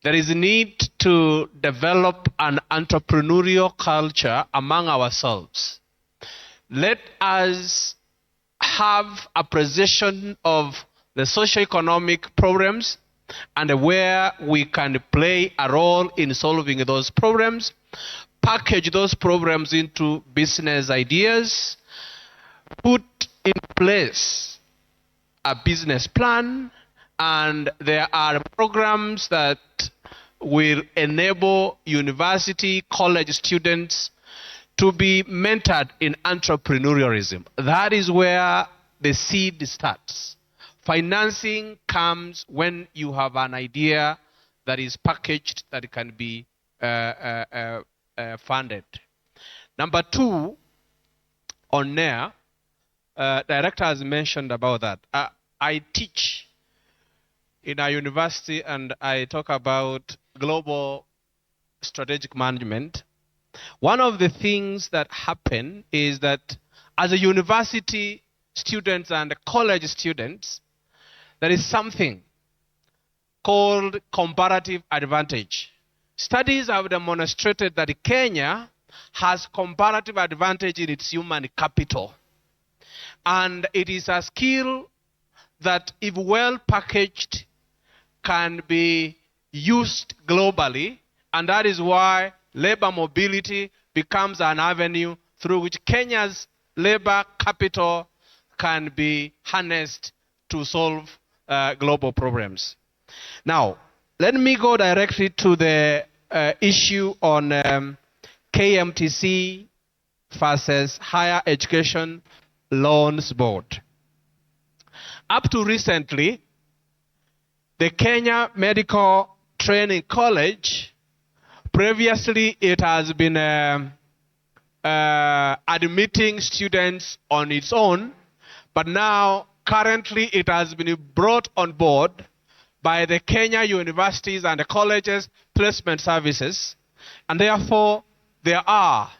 There is a need to develop an entrepreneurial culture among ourselves. Let us have appreciation of the socio-economic problems and where we can play a role in solving those problems, package those problems into business ideas, put in place a business plan, and there are programs that will enable university, college students to be mentored in entrepreneurialism. That is where the seed starts. Financing comes when you have an idea that is packaged, that can be funded. Number two, on there, director has mentioned about that. I teach in a university and I talk about global strategic management. One of the things that happen is that as a university students and college students, there is something called comparative advantage. Studies have demonstrated that Kenya has comparative advantage in its human capital. And it is a skill that, if well packaged, can be used globally, and that is why labor mobility becomes an avenue through which Kenya's labor capital can be harnessed to solve global problems. Now, let me go directly to the issue on KMTC versus Higher Education Loans Board. Up to recently, the Kenya Medical Training College, previously it has been admitting students on its own, but now currently it has been brought on board by the Kenya Universities and the Colleges Placement Services, and therefore there are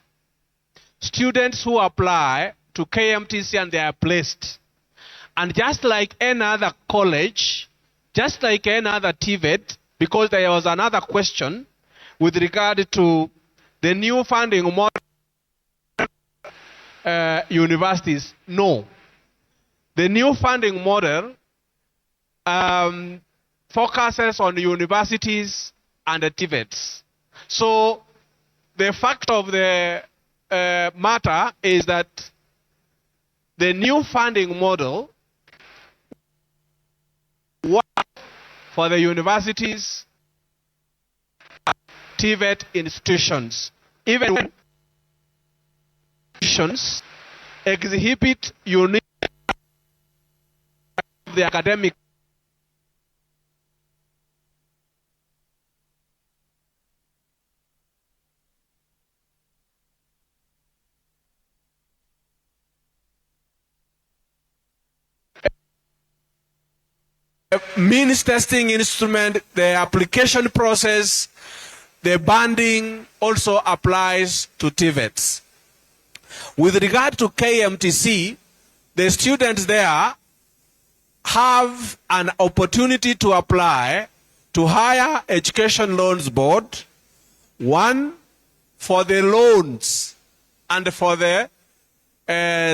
students who apply to KMTC and they are placed. And just like any other college, just like any other TVET, because there was another question with regard to the new funding model universities. No. The new funding model focuses on universities and the TVETs. So the fact of the matter is that the new funding model works for the universities, TVET institutions. Even when institutions exhibit unique the academic means testing instrument, the application process, the banding also applies to TVETs. With regard to KMTC, the students there have an opportunity to apply to Higher Education Loans Board, one, for the loans and for the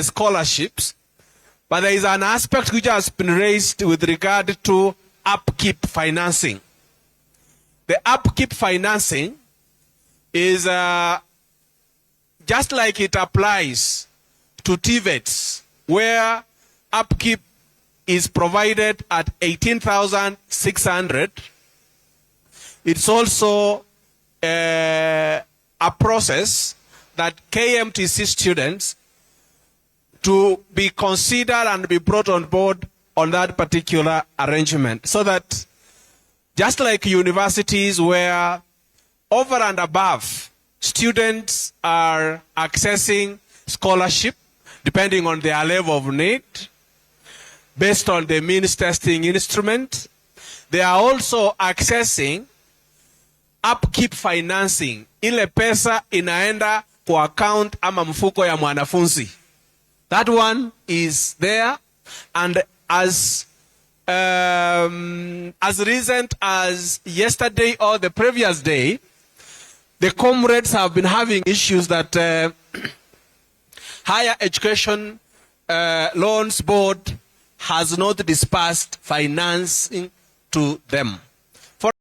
scholarships. But there is an aspect which has been raised with regard to upkeep financing. The upkeep financing is just like it applies to TVETs, where upkeep is provided at 18,600. It's also a process that KMTC students to be considered and be brought on board on that particular arrangement. So that just like universities where over and above students are accessing scholarship depending on their level of need, based on the means testing instrument, they are also accessing upkeep financing. Ile pesa inaenda kwa account ama mfuko ya mwanafunzi. That one is there, and as as recent as yesterday or the previous day, the comrades have been having issues that Higher Education Loans Board has not dispersed financing to them.